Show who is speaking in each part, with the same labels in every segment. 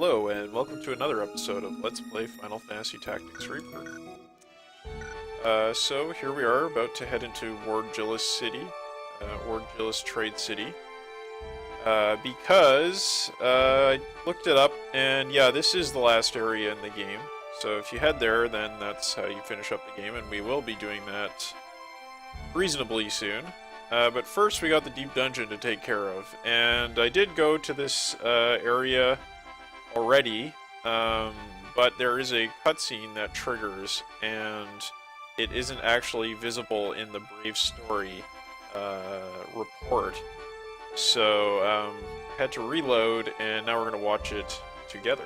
Speaker 1: Hello, and welcome to another episode of Let's Play Final Fantasy Tactics Rebirth. So here we are, about to head into Warjilis City, Warjilis Trade City, because I looked it up, and yeah, this is the last area in the game. So if you head there, then that's how you finish up the game, and we will be doing that reasonably soon. But first, we got the deep dungeon to take care of, and I did go to this area already, but there is a cutscene that triggers, and it isn't actually visible in the Brave Story report. So I had to reload, and now we're going to watch it together.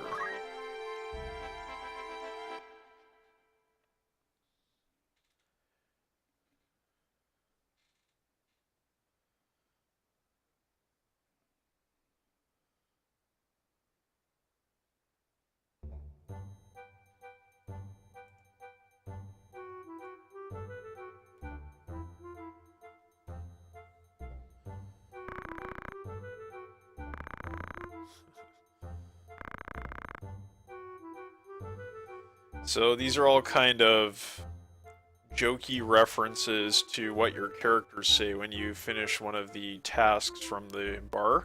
Speaker 1: So these are all kind of jokey references to what your characters say when you finish one of the tasks from the bar,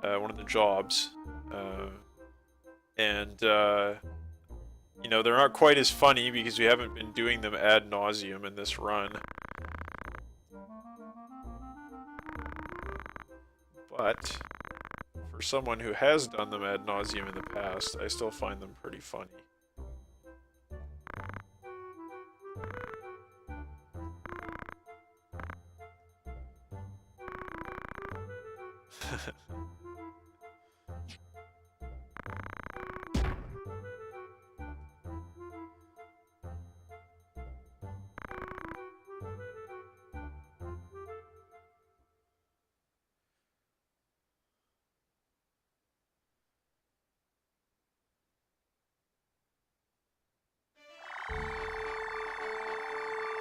Speaker 1: one of the jobs, and you know, they're not quite as funny because we haven't been doing them ad nauseum in this run. But for someone who has done them ad nauseum in the past, I still find them pretty funny.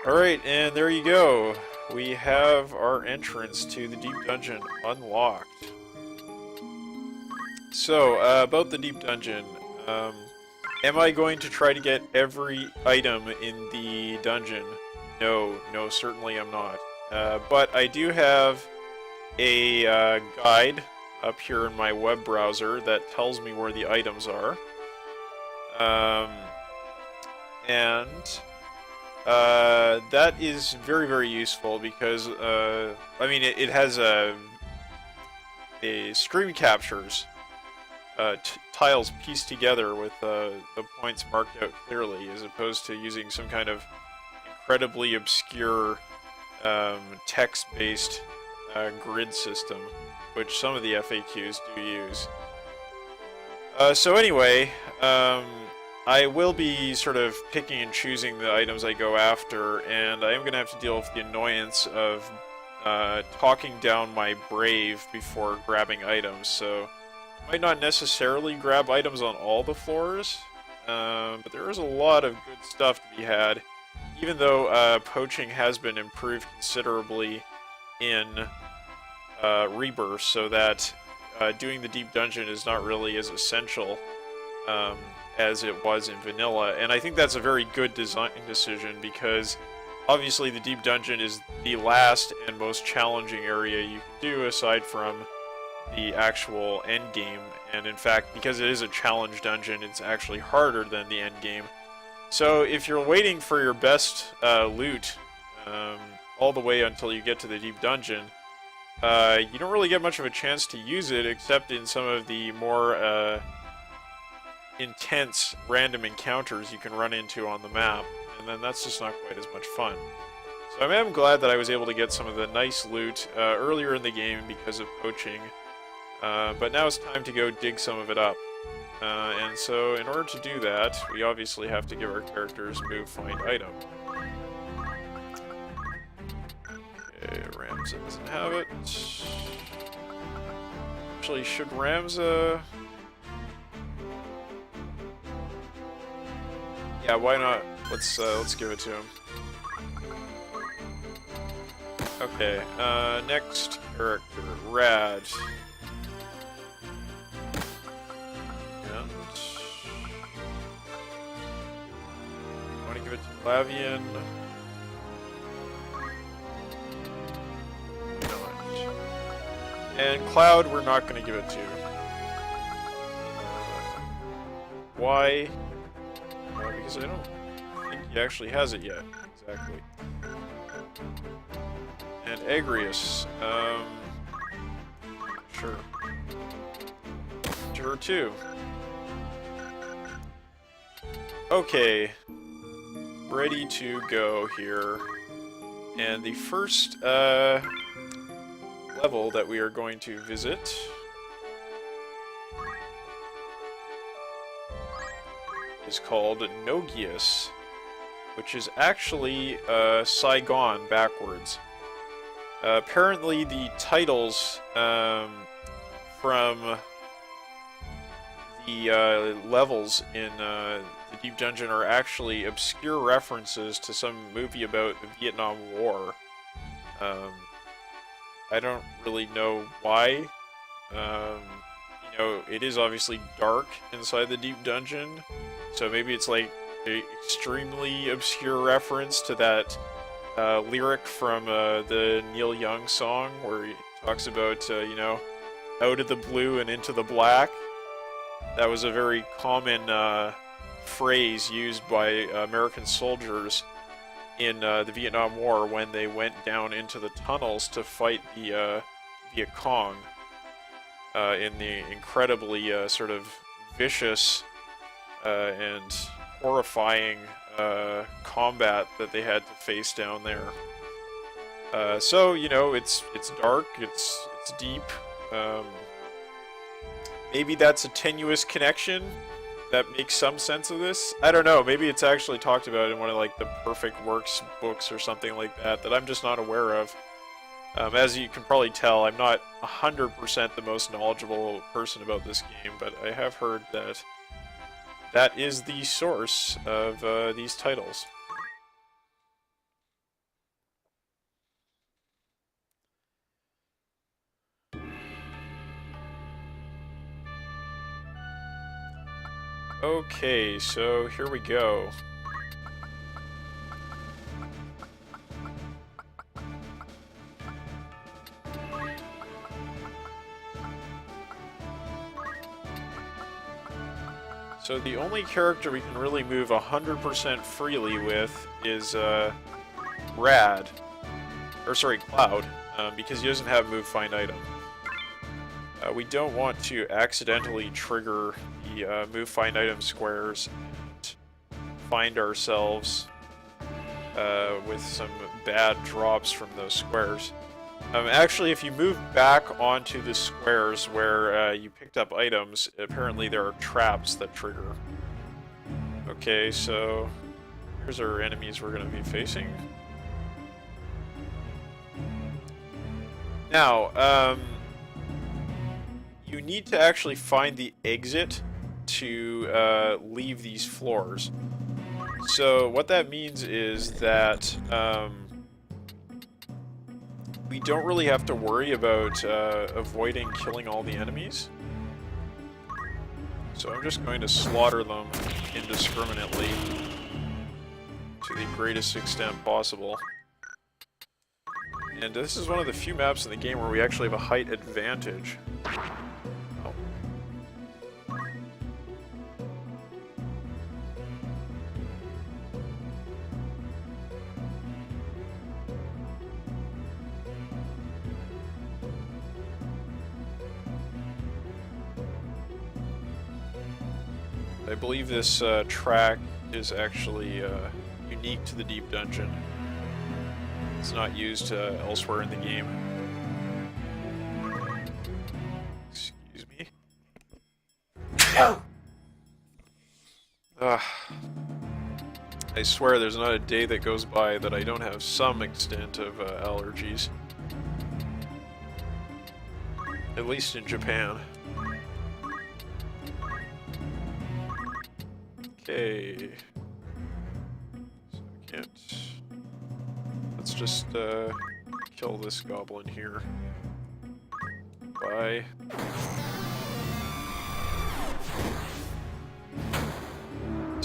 Speaker 1: Alright, and there you go. We have our entrance to the Deep Dungeon unlocked. So, about the Deep Dungeon, am I going to try to get every item in the dungeon? No, certainly I'm not. But I do have a guide up here in my web browser that tells me where the items are. That is very, very useful because, I mean, it has a screen captures tiles pieced together with the points marked out clearly, as opposed to using some kind of incredibly obscure text-based grid system, which some of the FAQs do use. So anyway, I will be sort of picking and choosing the items I go after, and I am going to have to deal with the annoyance of talking down my Brave before grabbing items, so I might not necessarily grab items on all the floors, but there is a lot of good stuff to be had, even though poaching has been improved considerably in Rebirth, so that doing the Deep Dungeon is not really as essential as it was in vanilla, and I think that's a very good design decision, because obviously the Deep Dungeon is the last and most challenging area you can do aside from the actual end game, and in fact, because it is a challenge dungeon, it's actually harder than the end game. So if you're waiting for your best loot all the way until you get to the Deep Dungeon, you don't really get much of a chance to use it except in some of the more intense random encounters you can run into on the map, and then that's just not quite as much fun. So I am glad that I was able to get some of the nice loot earlier in the game because of poaching, but now it's time to go dig some of it up. And so in order to do that, we obviously have to give our characters move, find, item. Okay, Ramza doesn't have it. Actually, should Ramza... Yeah, why not? Let's give it to him. Okay, next character, Rad. And I want to give it to Lavian. And Cloud, we're not going to give it to. Why? Because I don't think he actually has it yet. Exactly. And Agrius. Sure. Sure, too. Okay. Ready to go here. And the first, level that we are going to visit is called Nogias, which is actually Saigon backwards. Apparently the titles from the levels in the Deep Dungeon are actually obscure references to some movie about the Vietnam War. I don't really know why. You know, it is obviously dark inside the Deep Dungeon, so maybe it's like an extremely obscure reference to that lyric from the Neil Young song where he talks about, you know, out of the blue and into the black. That was a very common phrase used by American soldiers in the Vietnam War when they went down into the tunnels to fight the Viet Cong in the incredibly sort of vicious and horrifying combat that they had to face down there. So, you know, it's dark, it's deep. Maybe that's a tenuous connection that makes some sense of this. I don't know, maybe it's actually talked about in one of like the Perfect Works books or something like that that I'm just not aware of. As you can probably tell, I'm not 100% the most knowledgeable person about this game, but I have heard that that is the source of these titles. Okay, so here we go. So the only character we can really move 100% freely with is Rad, or sorry, Cloud, because he doesn't have move find item. We don't want to accidentally trigger the move find item squares and find ourselves with some bad drops from those squares. Actually, if you move back onto the squares where you picked up items, apparently there are traps that trigger. Okay, so here's our enemies we're going to be facing. Now, you need to actually find the exit to leave these floors. So what that means is that we don't really have to worry about avoiding killing all the enemies. So I'm just going to slaughter them indiscriminately to the greatest extent possible. And this is one of the few maps in the game where we actually have a height advantage. Oh. I believe this track is actually unique to the Deep Dungeon. It's not used elsewhere in the game. Excuse me. I swear there's not a day that goes by that I don't have some extent of allergies. At least in Japan. Okay. So I can't... Let's just kill this goblin here. Bye.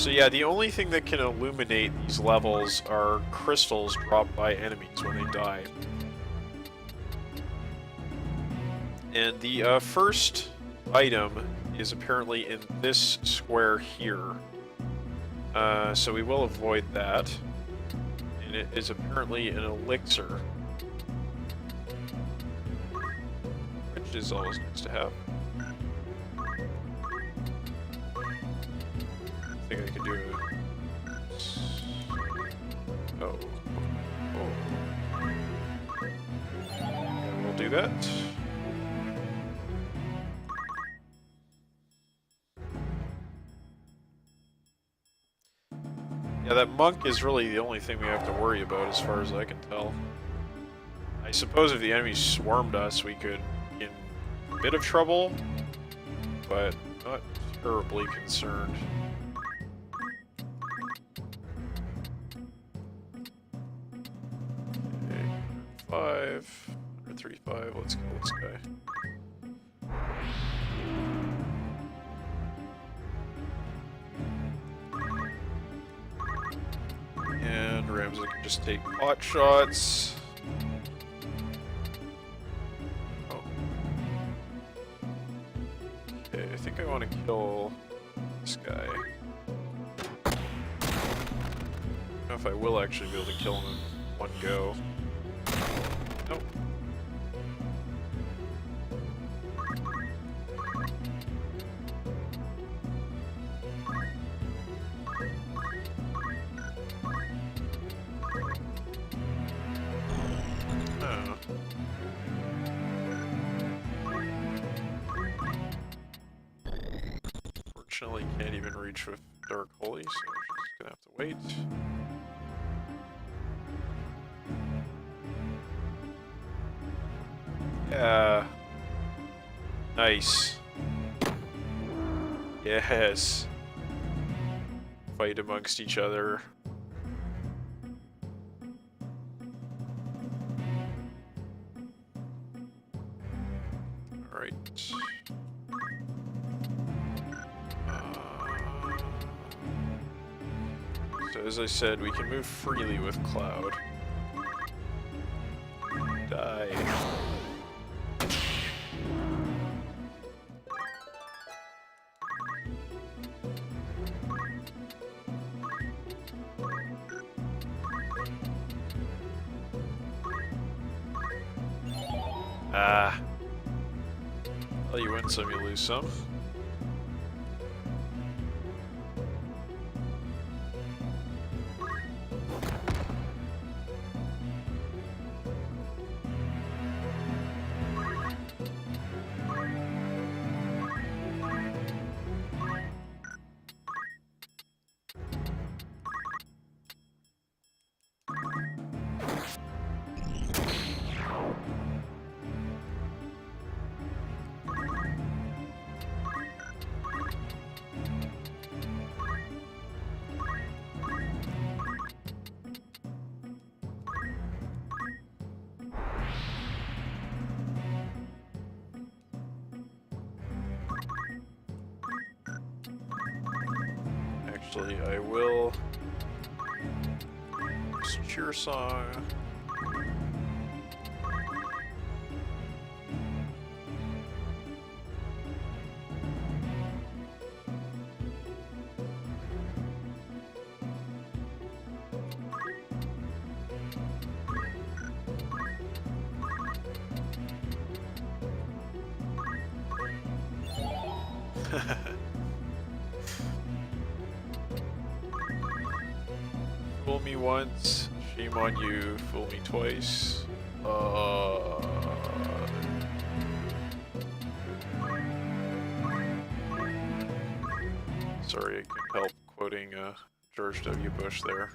Speaker 1: So yeah, the only thing that can illuminate these levels are crystals dropped by enemies when they die. And the first item is apparently in this square here. So we will avoid that. And it is apparently an elixir. Which is always nice to have. I think I could do it. Oh. And we'll do that. Yeah, that monk is really the only thing we have to worry about as far as I can tell. I suppose if the enemy swarmed us, we could be in a bit of trouble, but not terribly concerned. Okay, 135, let's kill this guy. And Ramsey can just take pot shots. Oh. Okay, I think I want to kill this guy. I don't know if I will actually be able to kill him in one go. Nope. Unfortunately, can't even reach with Dark Holy, so we're just gonna have to wait. Yeah. Nice. Yes. Fight amongst each other. Alright. So as I said, we can move freely with Cloud. Die. Ah. Well, you win some, you lose some. Actually, I will just cheer song. Fool me once, shame on you. Fool me twice. Sorry, I couldn't help quoting George W. Bush there.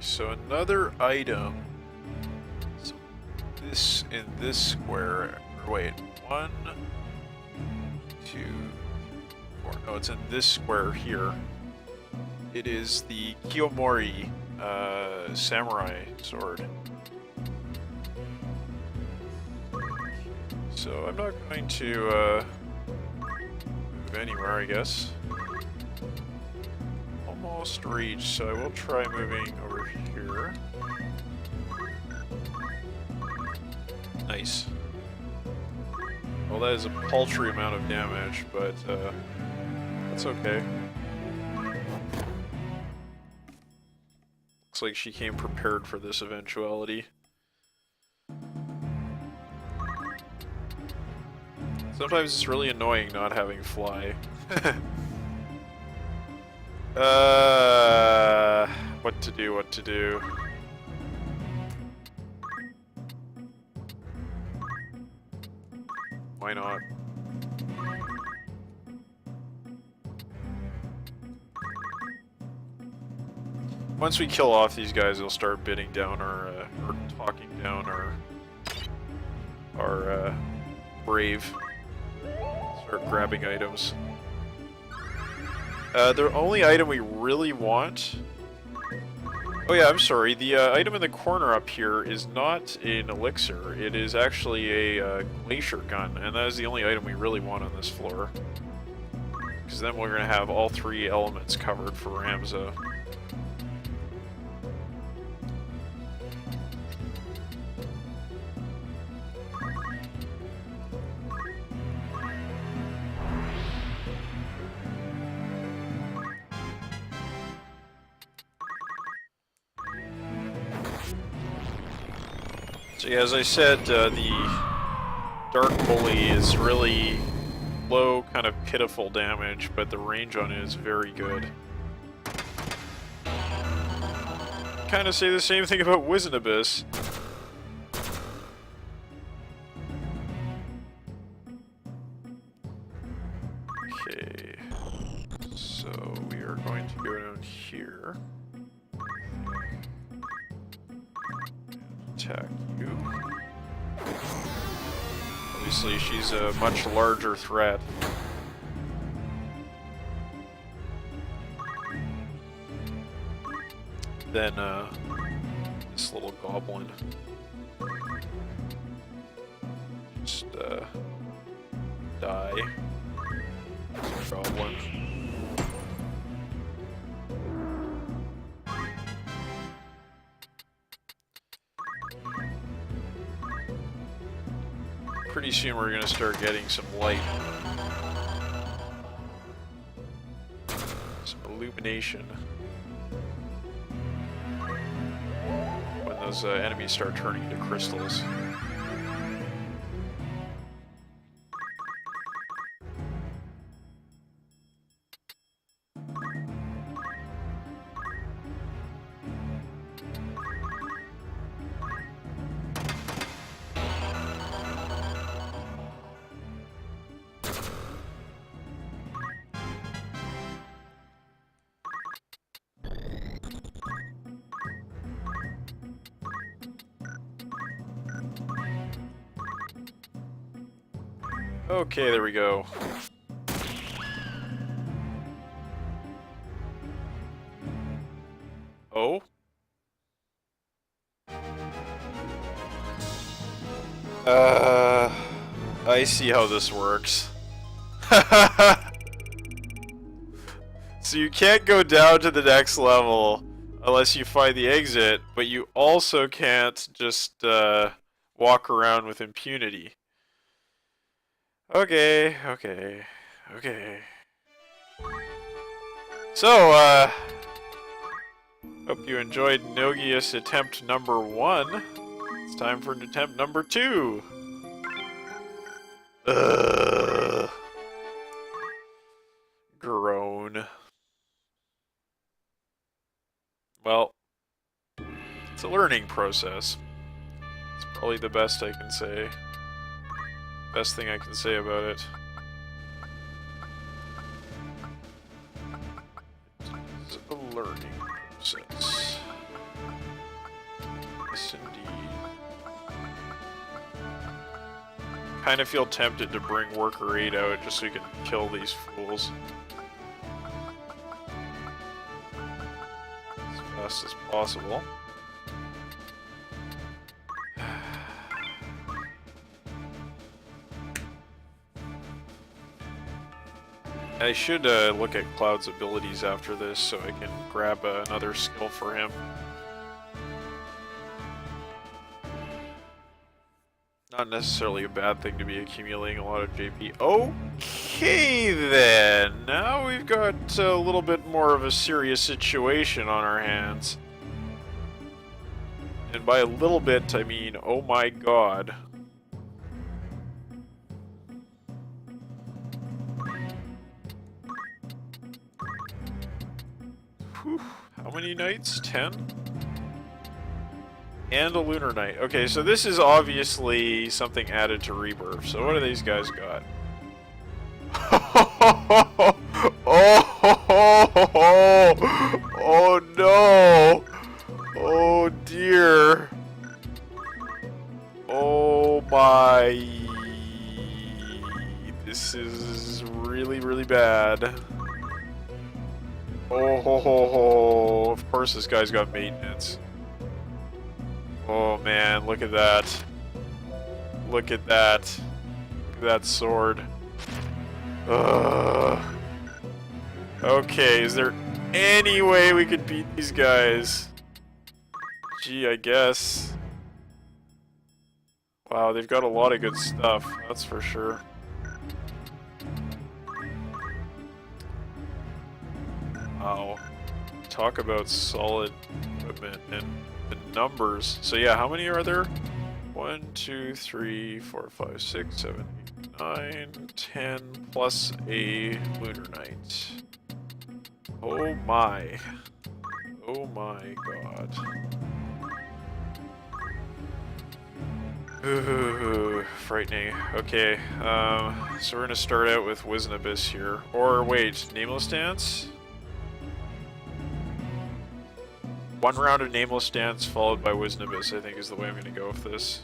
Speaker 1: so another item. So this in this square. Or wait, 1, 2, 4. No, it's in this square here. It is the Kiyomori samurai sword. So I'm not going to move anywhere, I guess. Almost reached, so I will try moving over here. Nice. Well, that is a paltry amount of damage, but that's okay. Looks like she came prepared for this eventuality. Sometimes it's really annoying not having fly. What to do, what to do. Why not? Once we kill off these guys, they'll start bidding down our, or talking down our brave. Start grabbing items. The only item we really want... Oh yeah, I'm sorry. The item in the corner up here is not an elixir. It is actually a glacier gun, and that is the only item we really want on this floor. Because then we're going to have all 3 elements covered for Ramza. So yeah, as I said, the Dark Bully is really low, kind of pitiful damage, but the range on it is very good. Kind of say the same thing about Wizened Abyss. Okay, so we are going to go down here. Attack you. Obviously, she's a much larger threat. Than this little goblin. Just die. Goblin. Pretty soon we're gonna start getting some light. Some illumination. When those enemies start turning into crystals. Okay, there we go. Oh? I see how this works. So you can't go down to the next level unless you find the exit, but you also can't just walk around with impunity. Okay. So, hope you enjoyed Nogias attempt number 1. It's time for attempt number 2. Groan. Well, it's a learning process. It's probably the best I can say. Best thing I can say about it. It's a learning process. Yes, indeed. Kind of feel tempted to bring Worker 8 out just so we can kill these fools as fast as possible. I should look at Cloud's abilities after this so I can grab another skill for him. Not necessarily a bad thing to be accumulating a lot of JP. Okay then, now we've got a little bit more of a serious situation on our hands. And by a little bit, I mean, oh my god. Whew. How many nights? 10? And a lunar night. Okay, so this is obviously something added to Rebirth. So what do these guys got? Oh no! Oh dear! Oh my! This is really, really bad. Oh, of course this guy's got maintenance. Oh man, look at that. Look at that. Look at that sword. Ugh. Okay, is there any way we could beat these guys? Gee, I guess. Wow, they've got a lot of good stuff, that's for sure. Wow. Talk about solid equipment and the numbers. So yeah, how many are there? 1, 2, 3, 4, 5, 6, 7, 8, 9, 10, plus a lunar night. Oh my. Oh my god. Ooh, frightening. Okay, so we're gonna start out with Wiznabis here. Or wait, Nameless Dance? One round of Nameless Dance followed by Wiznabis, I think is the way I'm gonna go with this.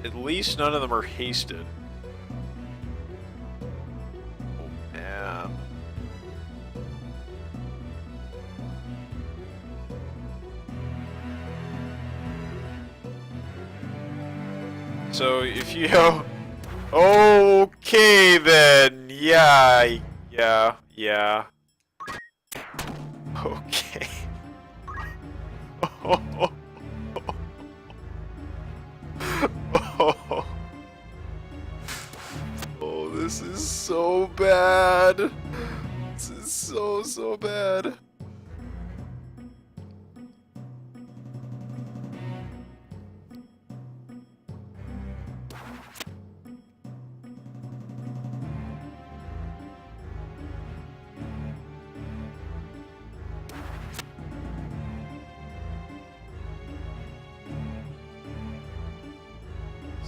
Speaker 1: At least none of them are hasted. Oh man. So if you okay then, yeah. Okay. Oh, this is so bad. This is so bad.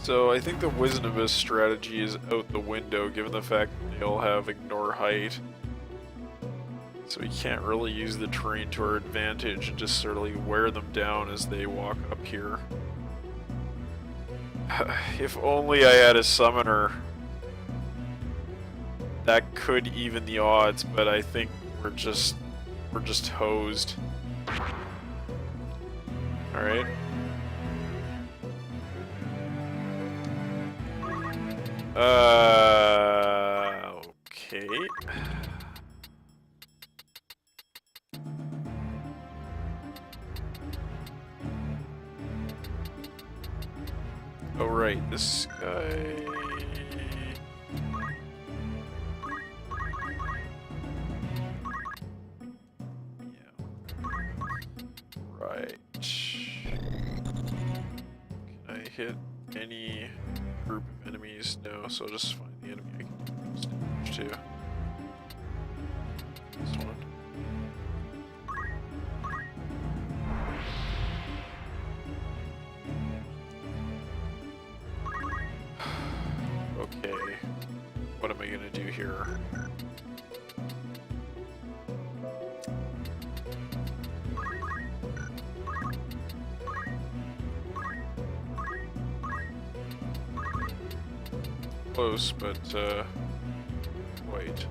Speaker 1: So I think the Wiznabis strategy is out the window given the fact that they all have ignore height. So we can't really use the terrain to our advantage and just sort of wear them down as they walk up here. If only I had a summoner that could even the odds, but I think we're just hosed. Alright. Okay. Oh right, this guy. Yeah. Right. Can I hit any group of enemies? No, so I'll just find the enemy I can do most damage to. This one. Okay. What am I I gonna do here? Close, but wait.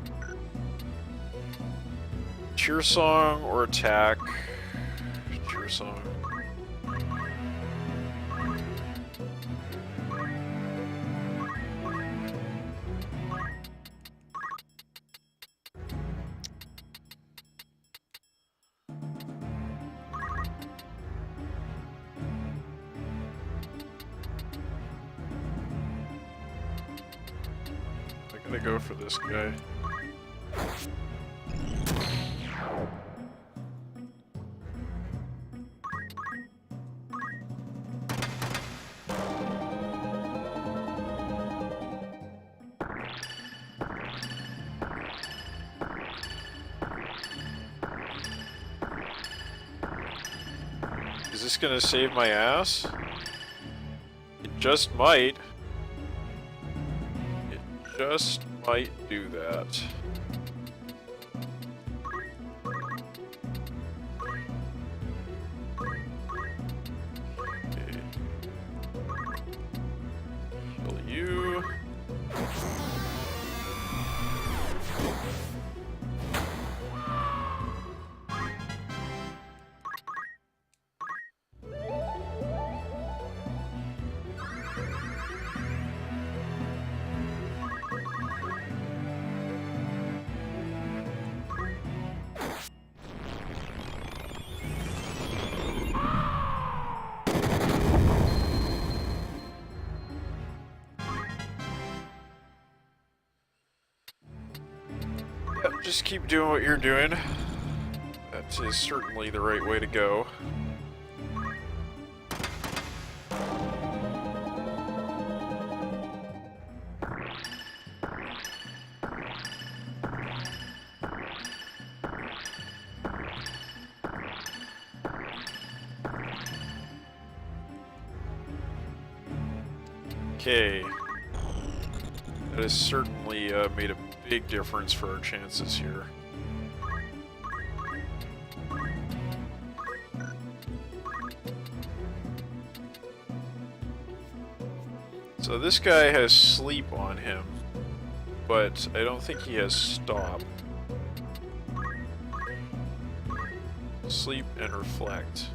Speaker 1: Cheer song or attack? Cheer song. I gotta go for this guy. Is this gonna save my ass? It just might. It just might do that. Okay. Kill you. Just keep doing what you're doing. That is certainly the right way to go. Okay. That has certainly made a big difference for our chances here. So this guy has sleep on him, but I don't think he has stop. Sleep and reflect.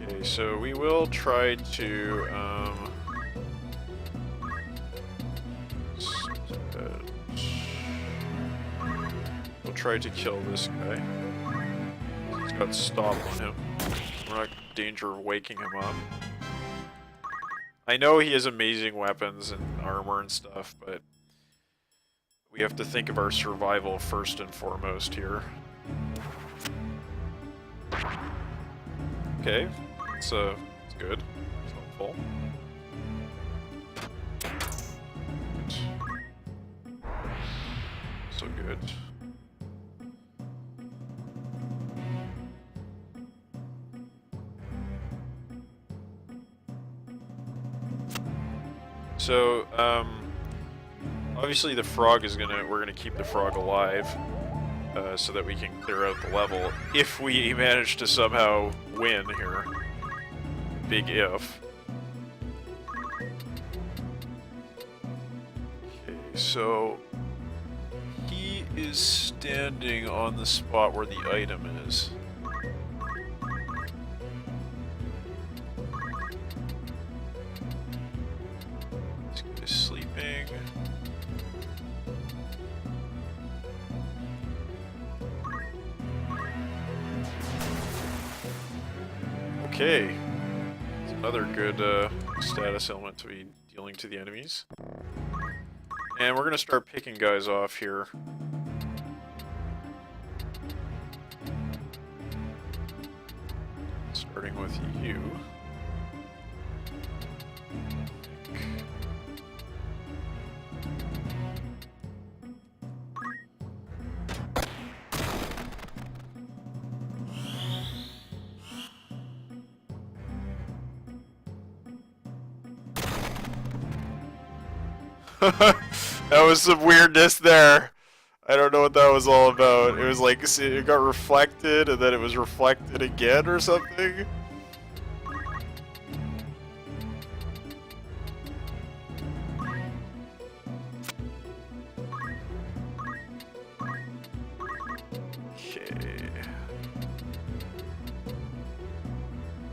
Speaker 1: Okay, so we will try to we'll try to kill this guy. He's got stop on him. We're not in danger of waking him up. I know he has amazing weapons and armor and stuff, but we have to think of our survival first and foremost here. Okay, it's good. It's helpful. So good. So, obviously the frog is we're gonna keep the frog alive, so that we can clear out the level, if we manage to somehow win here. Big if. Okay, so he is standing on the spot where the item is. Sleeping. Okay. It's another good status element to be dealing to the enemies. And we're gonna start picking guys off here. Starting with you. That was some weirdness there. I don't know what that was all about. It was like it got reflected and then it was reflected again or something. Okay.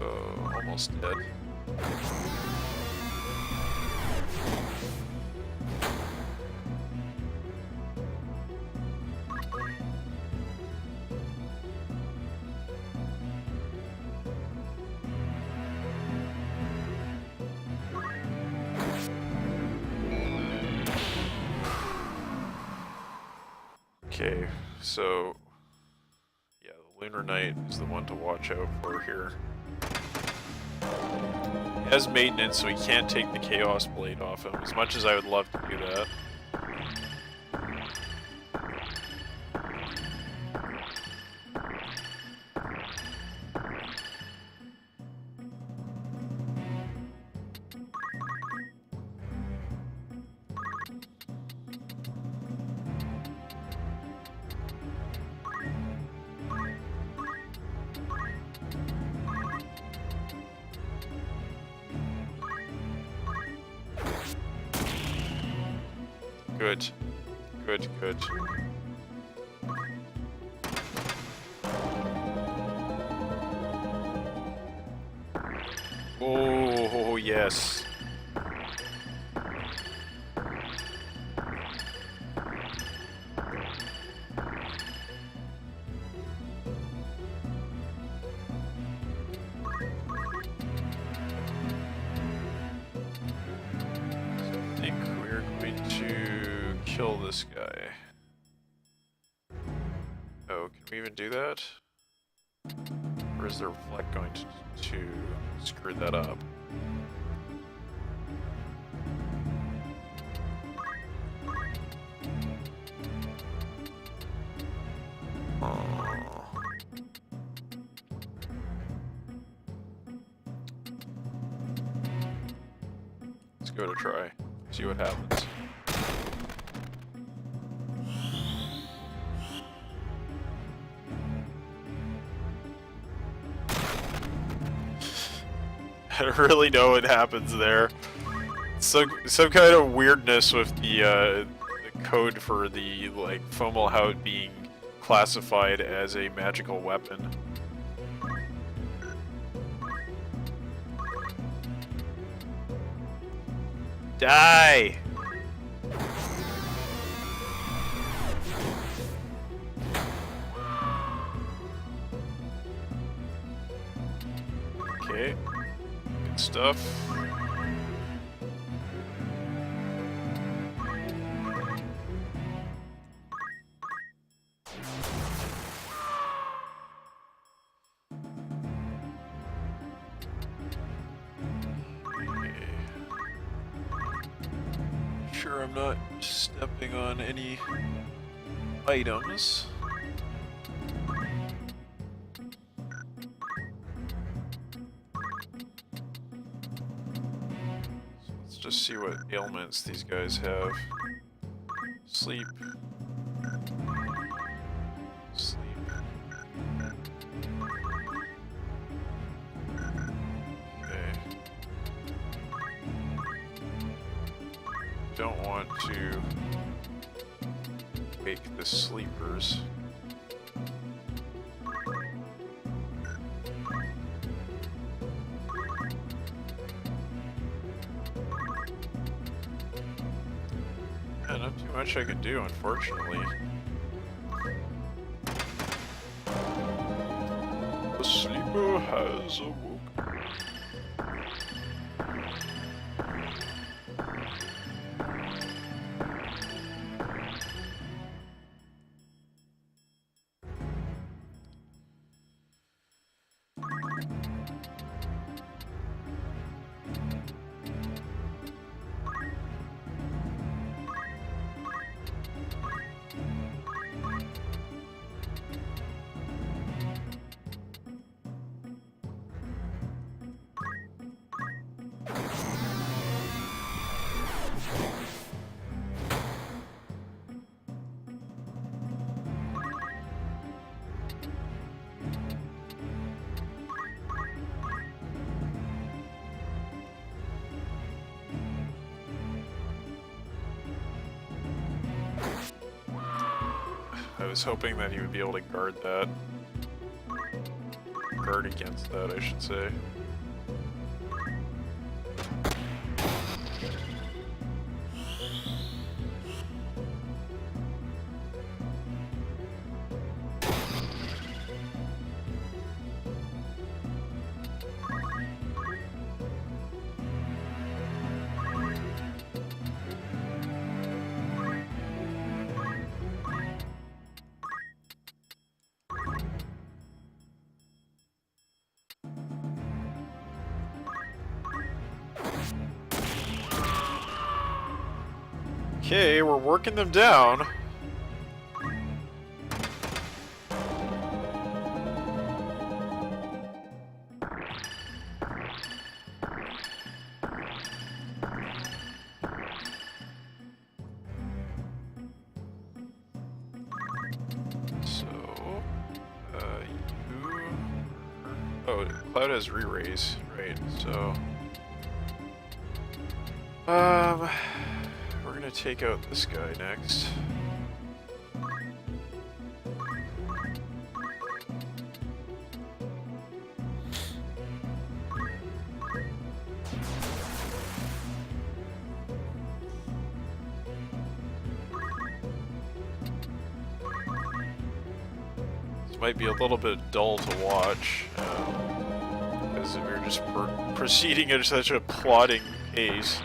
Speaker 1: Oh, almost dead. Okay, so yeah, the Lunar Knight is the one to watch out for here. He has maintenance, so he can't take the Chaos Blade off him, as much as I would love to do that. Good. Good, good. Oh, yes. Kill this guy. Oh, can we even do that? Or is the reflect going to screw that up? Oh. Let's go to try. See what happens. I don't really know what happens there. Some kind of weirdness with the code for the like Fomalhaut being classified as a magical weapon. Die! Okay. Good stuff. Sure, I'm not stepping on any items. So let's just see what ailments these guys have. Sleep. Sleep. Don't want to wake the sleepers. Yeah, not too much I could do, unfortunately. The sleeper has awoken. was hoping that he would be able to guard that. Guard against that, I should say. Okay, we're working them down. So, you... Oh, Cloud has re-raise, right, so... We're gonna take out this guy next. This might be a little bit dull to watch, because we're just proceeding at such a plodding pace.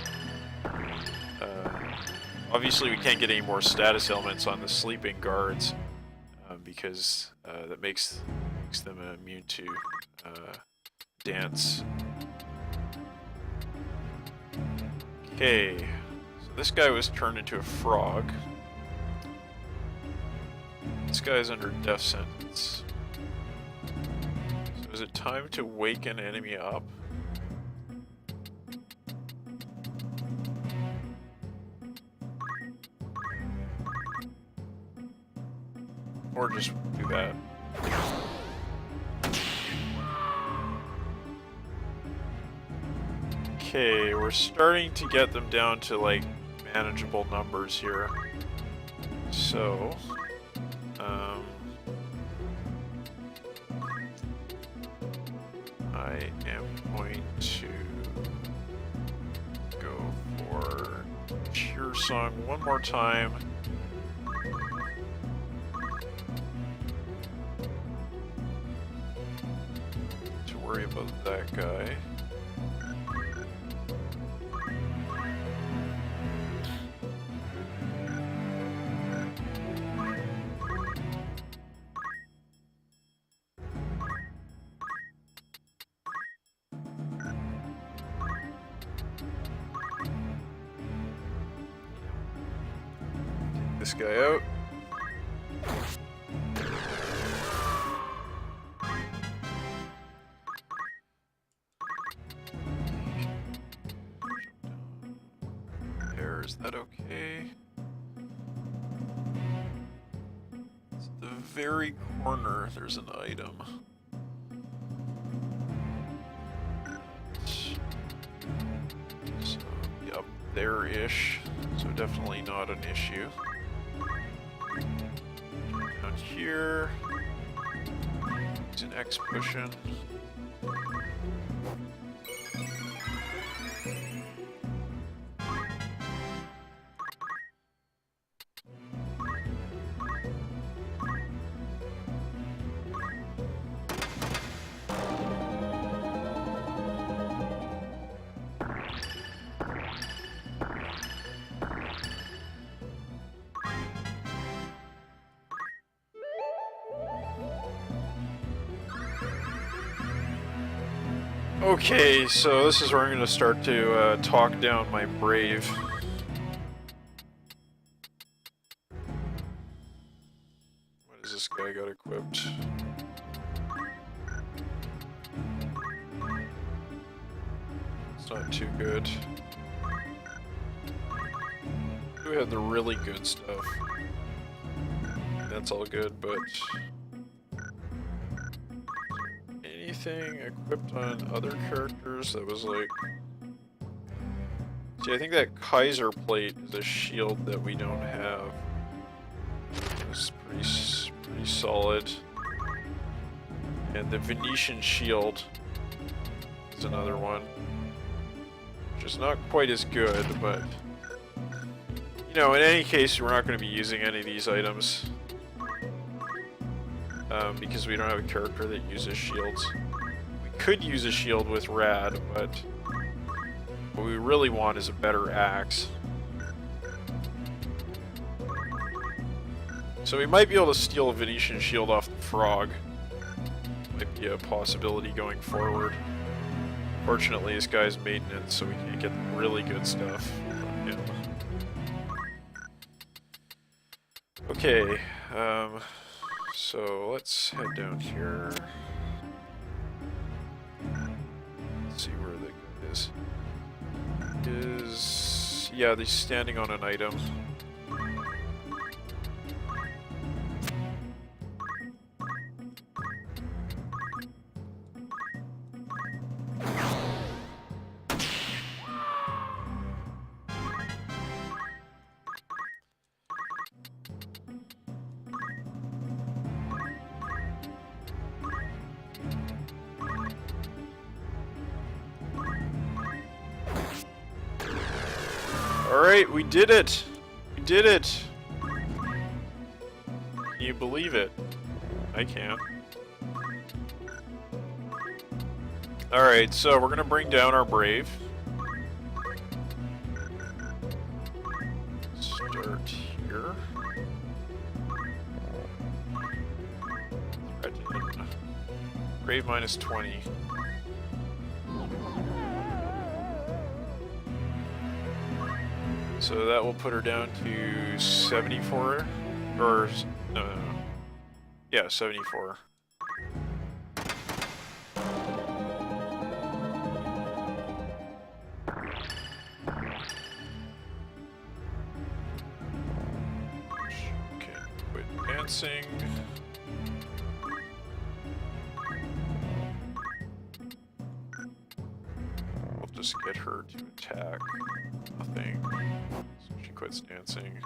Speaker 1: Obviously, we can't get any more status elements on the sleeping guards, because that makes them immune to dance. Okay, so this guy was turned into a frog. This guy's under death sentence. So is it time to wake an enemy up? Or just do that. Okay, we're starting to get them down to like manageable numbers here. So, I am going to go for Cheer Song one more time. Worry about that guy. Take this guy out. Is that okay? It's the very corner, there's an item. So, yep, there-ish. So definitely not an issue. Down here, use an X cushion. Okay, so this is where I'm going to start to talk down my brave. What has this guy got equipped? It's not too good. We had the really good stuff. That's all good, but... anything equipped on other characters that was like... See, I think that Kaiser plate is a shield that we don't have. is pretty solid. And the Venetian shield is another one, which is not quite as good, but you know, in any case, we're not going to be using any of these items because we don't have a character that uses shields. We could use a shield with Rad, but what we really want is a better axe. So we might be able to steal a Venetian shield off the frog. Might be a possibility going forward. Fortunately, this guy's maintenance, so we can't get really good stuff from him. Okay, so let's head down here. Let's see where the guy is. Yeah, he's standing on an item. Alright, we did it! We did it! Can you believe it? I can. Alright, so we're gonna bring down our Brave. Start here. Brave minus 20. So that will put her down to 74, or no, yeah, 74. Okay, quit dancing. We'll just get her to attack. Nothing. So she quits dancing.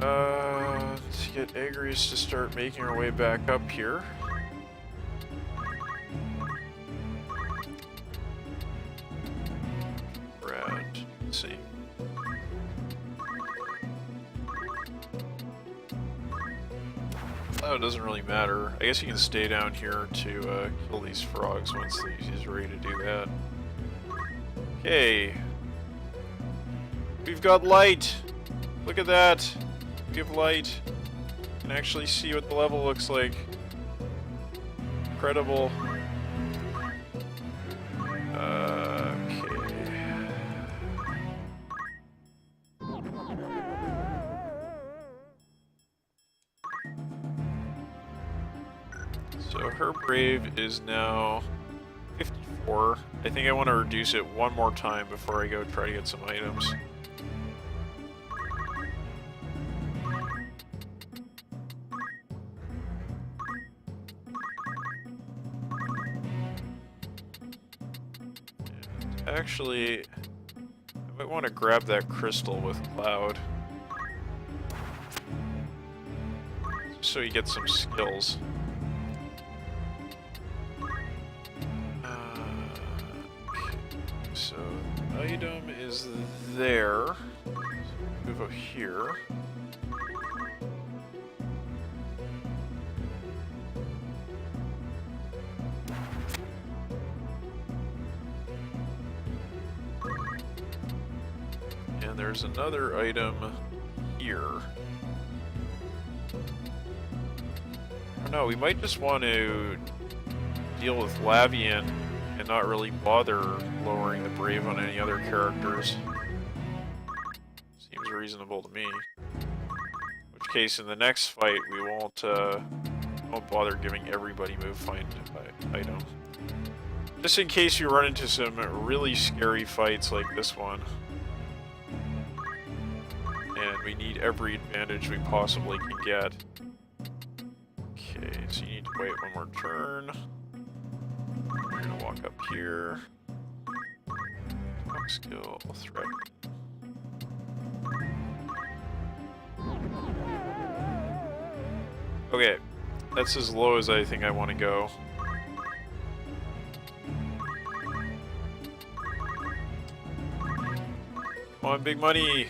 Speaker 1: To get Agrius to start making her way back up here. Brad, let's see. Oh, it doesn't really matter. I guess you can stay down here to kill these frogs once he's ready to do that. Okay. We've got light! Look at that! We have light. You can actually see what the level looks like. Incredible. Okay. So her Brave is now 54. I think I want to reduce it one more time before I go try to get some items. And actually, I might want to grab that crystal with Cloud, so you get some skills. So, item is there. So move up here. And there's another item here. I don't know, we might just want to deal with Lavian and not really bother lowering the Brave on any other characters. Seems reasonable to me. In which case, in the next fight, we won't bother giving everybody move find item. Just in case you run into some really scary fights like this one. And we need every advantage we possibly can get. Okay, so you need to wait one more turn. We're gonna walk up here. Up Talk skill, threat. Okay, that's as low as I think I want to go. Come on, big money!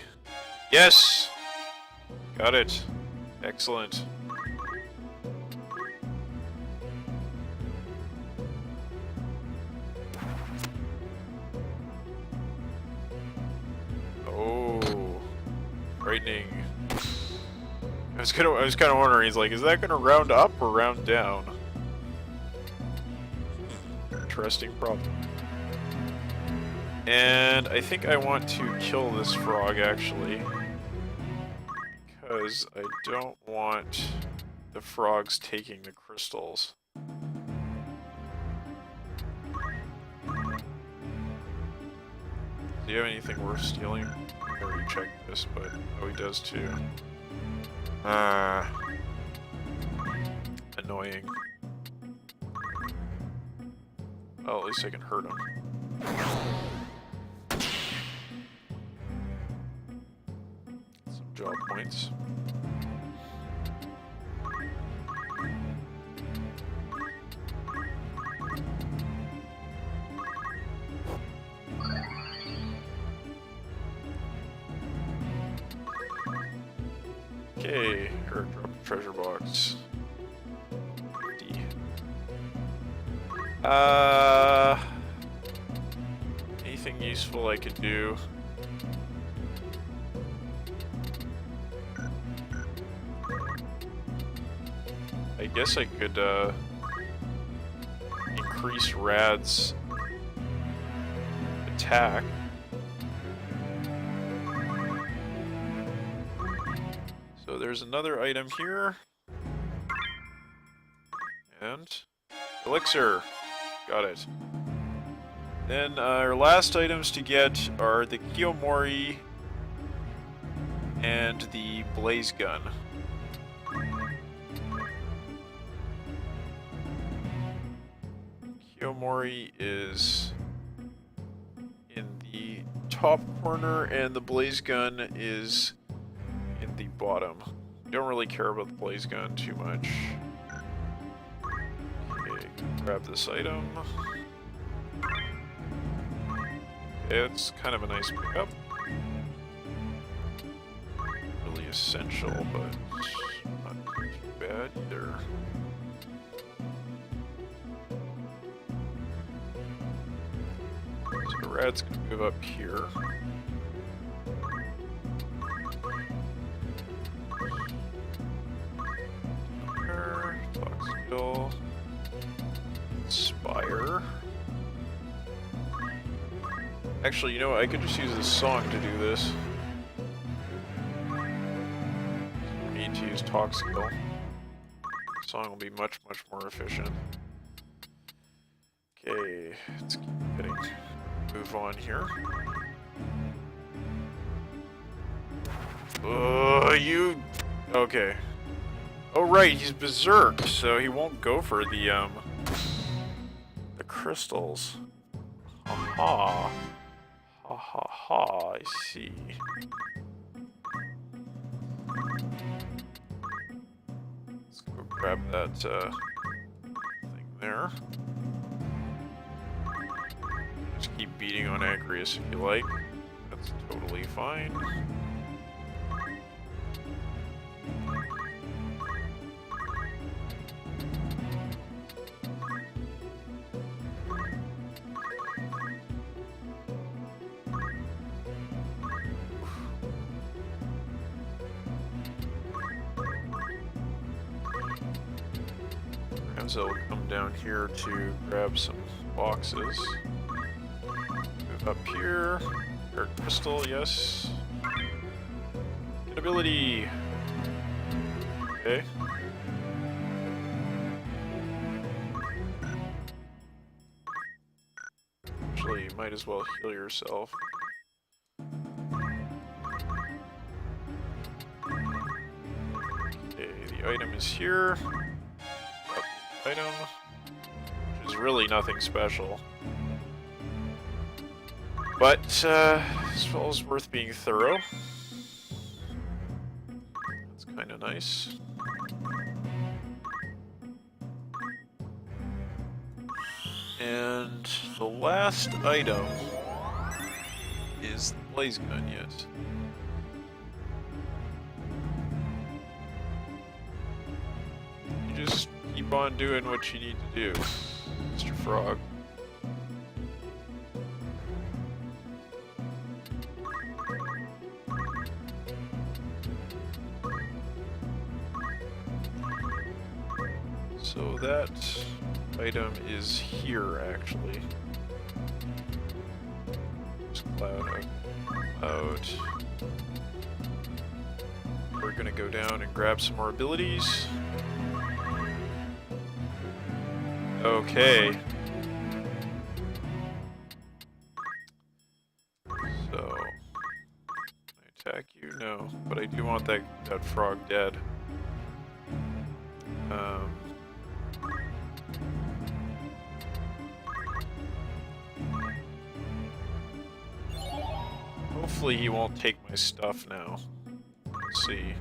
Speaker 1: Yes! Got it. Excellent. Oh, frightening. I was kind of wondering. He's like, is that gonna round up or round down? Interesting problem. And I think I want to kill this frog actually, because I don't want the frogs taking the crystals. Do you have anything worth stealing? I already checked this, but oh, he does too. Annoying. Well, at least I can hurt him. Some job points. Okay, or drop a treasure box. 50. Anything useful I could do? I guess I could increase Rad's attack. So there's another item here. And elixir. Got it. Then our last items to get are the Kiyomori and the blaze gun. Kiyomori is in the top corner and the blaze gun is in the bottom. Don't really care about the blaze gun too much. Okay, grab this item. Okay, it's kind of a nice pickup. Really essential, but not too bad either. So Rad's gonna move up here. Talk skill. Inspire. Actually, you know what? I could just use this song to do this. I need to use talk skill. The song will be much more efficient. Okay, let's keep hitting. Move on here. You... Okay. Oh right, he's berserk, so he won't go for the crystals. Aha. Ha ha ha, I see. Let's go grab that thing there. Just keep beating on Agrius if you like. That's totally fine. So we'll come down here to grab some boxes. Move up here. Earth crystal, yes. Good ability. Okay. Actually, you might as well heal yourself. Okay, the item is here. Item, which is really nothing special. But, this well is worth being thorough. That's kind of nice. And the last item is the blaze gun, yes. You just keep on doing what you need to do, Mr. Frog. So that item is here, actually. Just cloud out. We're gonna go down and grab some more abilities. Okay. So, can I attack you? No, but I do want that frog dead. Hopefully he won't take my stuff now. Let's see.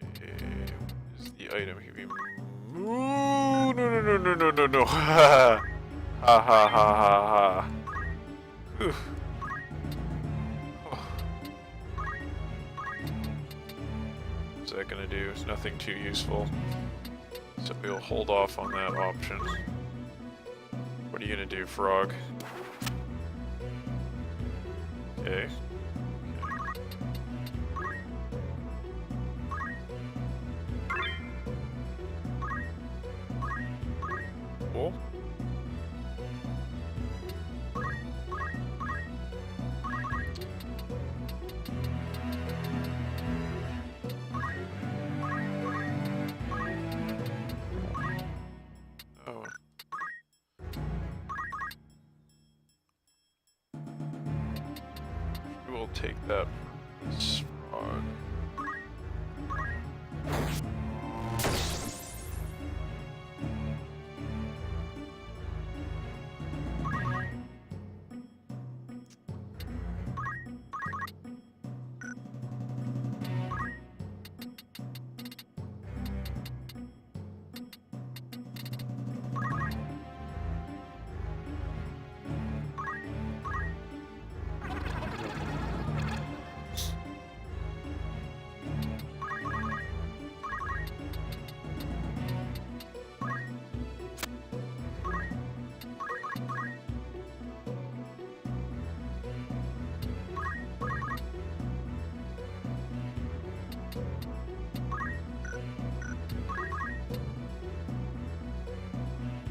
Speaker 1: Okay, what is the item here? Ooh, no. Ha ha ha ha. Whew. Oh. What's that gonna do? It's nothing too useful. So we'll hold off on that option. What are you gonna do, frog? Okay. Cool. Oh. We'll take that for this frog.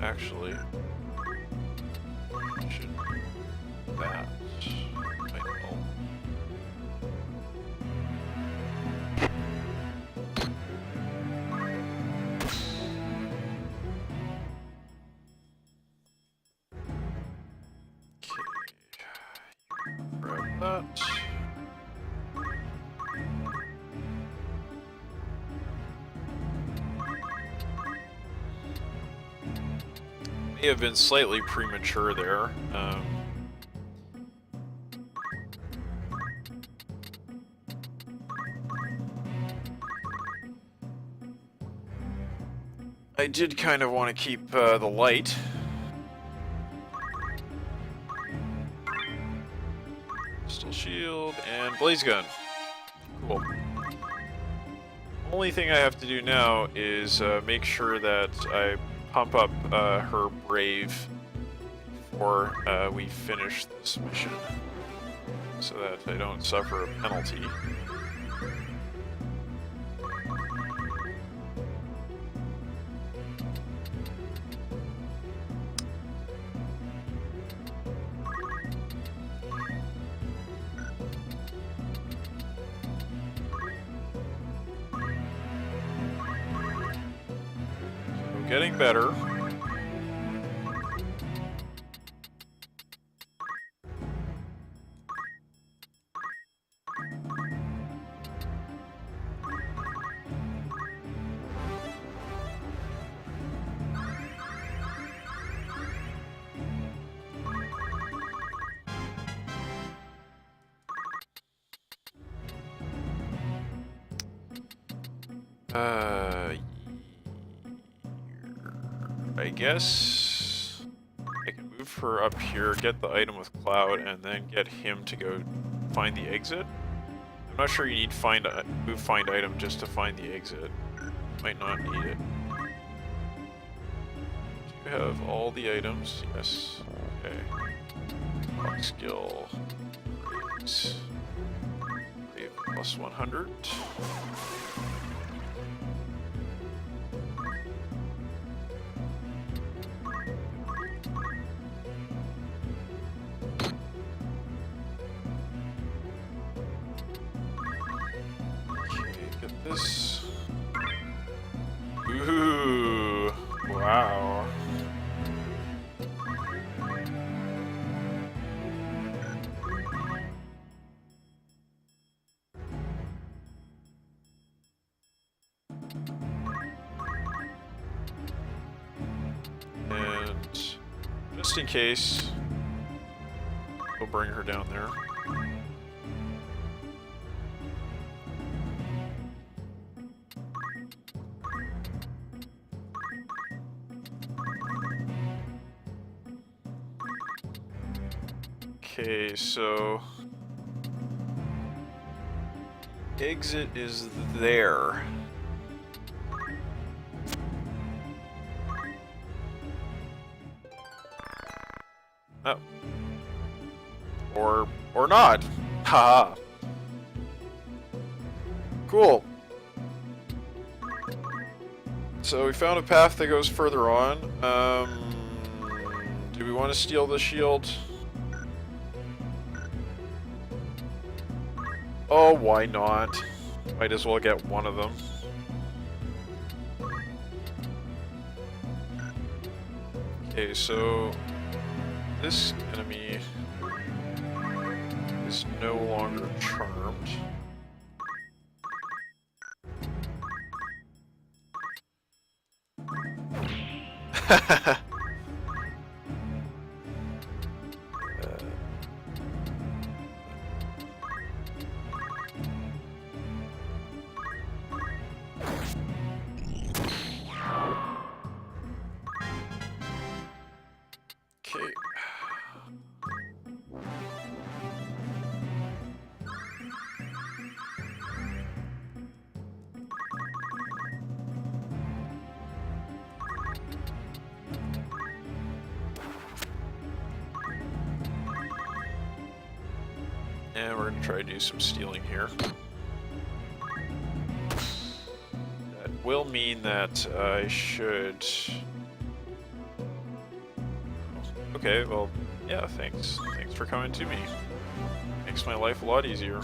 Speaker 1: Actually, should that might help. Okay, grab that. May have been slightly premature there. I did kind of want to keep the light. Still shield and blaze gun. Cool. Only thing I have to do now is make sure that I pump up her brave before we finish this mission, so that I don't suffer a penalty. So, getting better. I guess I can move her up here, get the item with Cloud, and then get him to go find the exit. I'm not sure you need move find item just to find the exit. Might not need it. Do you have all the items? Yes. Okay. Rock skill. Brave plus 100. This. Ooh, wow. And just in case, we'll bring her down there. Okay, so exit is there. Oh. Or not. Haha. Cool. So we found a path that goes further on. Do we want to steal the shield? Oh, why not? Might as well get one of them. Okay, so this enemy is no longer charmed. Okay. And we're gonna try to do some stealing here. That will mean that I should... Okay, well, yeah, thanks. Thanks for coming to me. Makes my life a lot easier.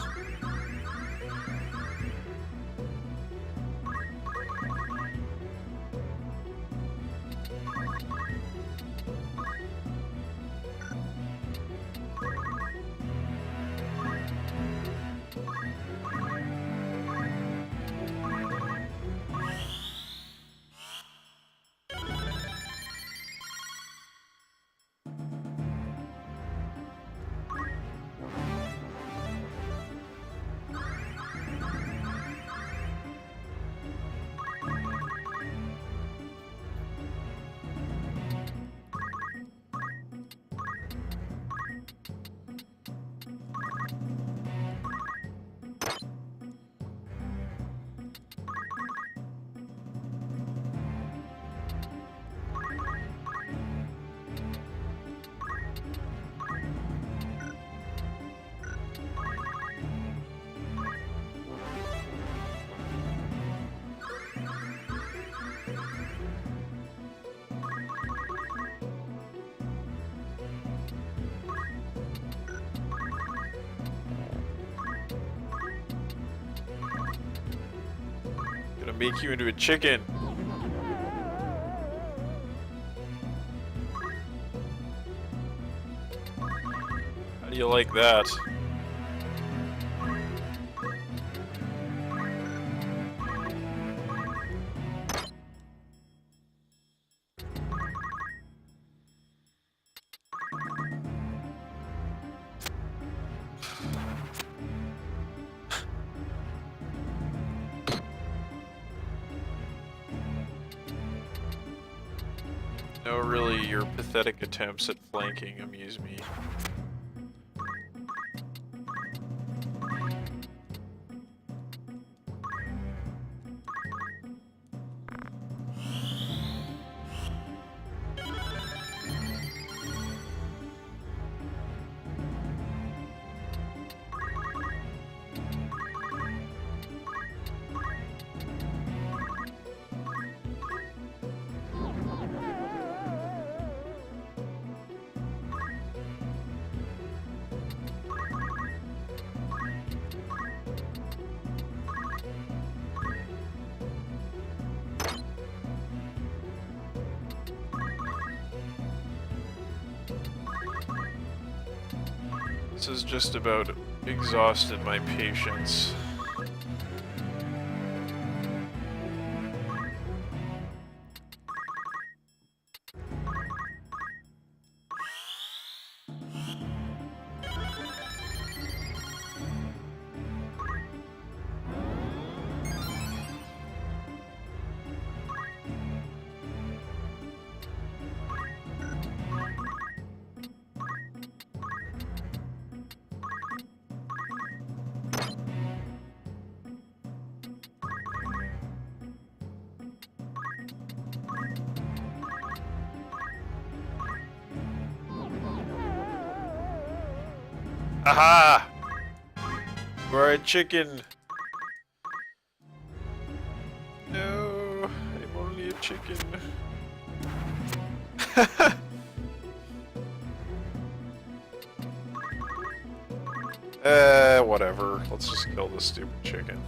Speaker 1: Gonna make you into a chicken. How do you like that? No, really, your pathetic attempts at flanking amuse me. This has just about exhausted my patience. Aha! Fried chicken. No, I'm only a chicken. Whatever. Let's just kill this stupid chicken.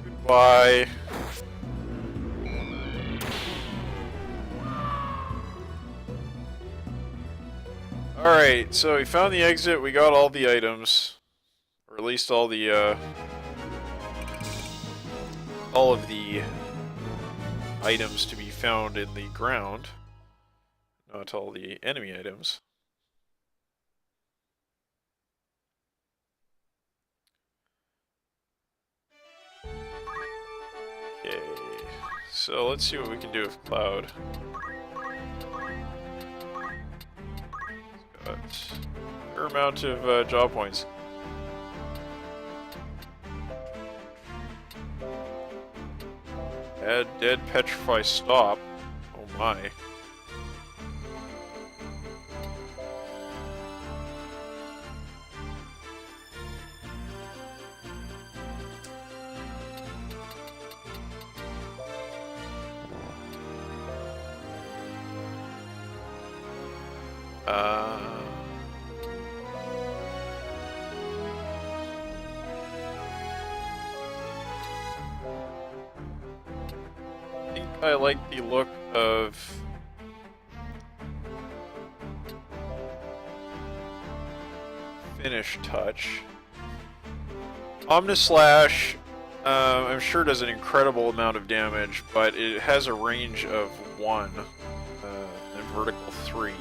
Speaker 1: Goodbye. Alright, so we found the exit, we got all the items. Or at least all of the items to be found in the ground. Not all the enemy items. Okay, so let's see what we can do with Cloud. Got a fair amount of jaw points. Add dead petrify stop. Oh my. I like the look of Finish Touch. Omnislash, I'm sure does an incredible amount of damage, but it has a range of 1 and vertical 3.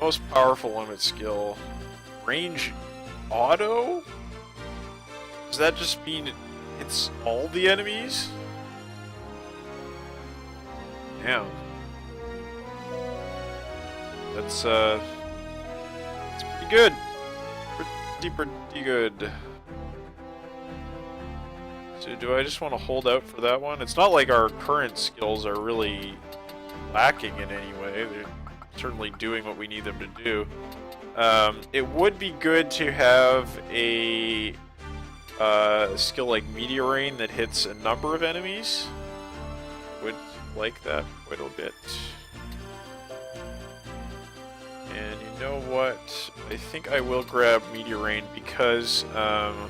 Speaker 1: Most powerful limit skill. Range auto? Does that just mean it's all the enemies? Damn. That's pretty good. Pretty good. So do I just want to hold out for that one? It's not like our current skills are really lacking in any way. They're certainly doing what we need them to do. It would be good to have a skill like Meteor Rain that hits a number of enemies. Would like that quite a bit. And you know what? I think I will grab Meteor Rain because we're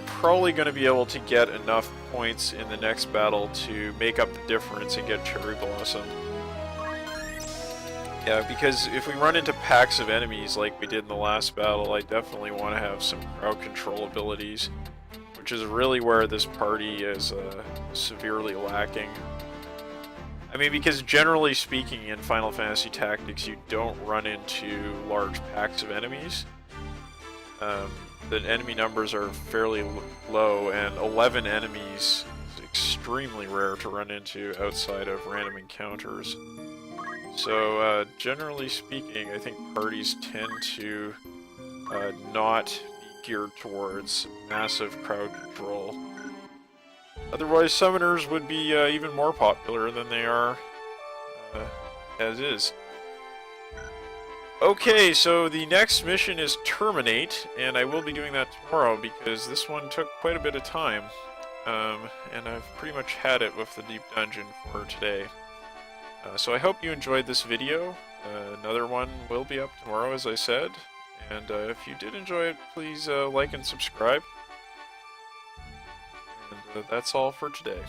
Speaker 1: probably going to be able to get enough points in the next battle to make up the difference and get Cherry Blossom. Yeah, because if we run into packs of enemies like we did in the last battle, I definitely want to have some crowd control abilities, which is really where this party is severely lacking. I mean, because generally speaking in Final Fantasy Tactics, you don't run into large packs of enemies. the enemy numbers are fairly low, and 11 enemies is extremely rare to run into outside of random encounters. So, generally speaking, I think parties tend to not be geared towards massive crowd control. Otherwise, summoners would be even more popular than they are as is. Okay, so the next mission is Terminate, and I will be doing that tomorrow because this one took quite a bit of time. And I've pretty much had it with the Deep Dungeon for today. So I hope you enjoyed this video. Another one will be up tomorrow, as I said. And if you did enjoy it, please like and subscribe. And that's all for today.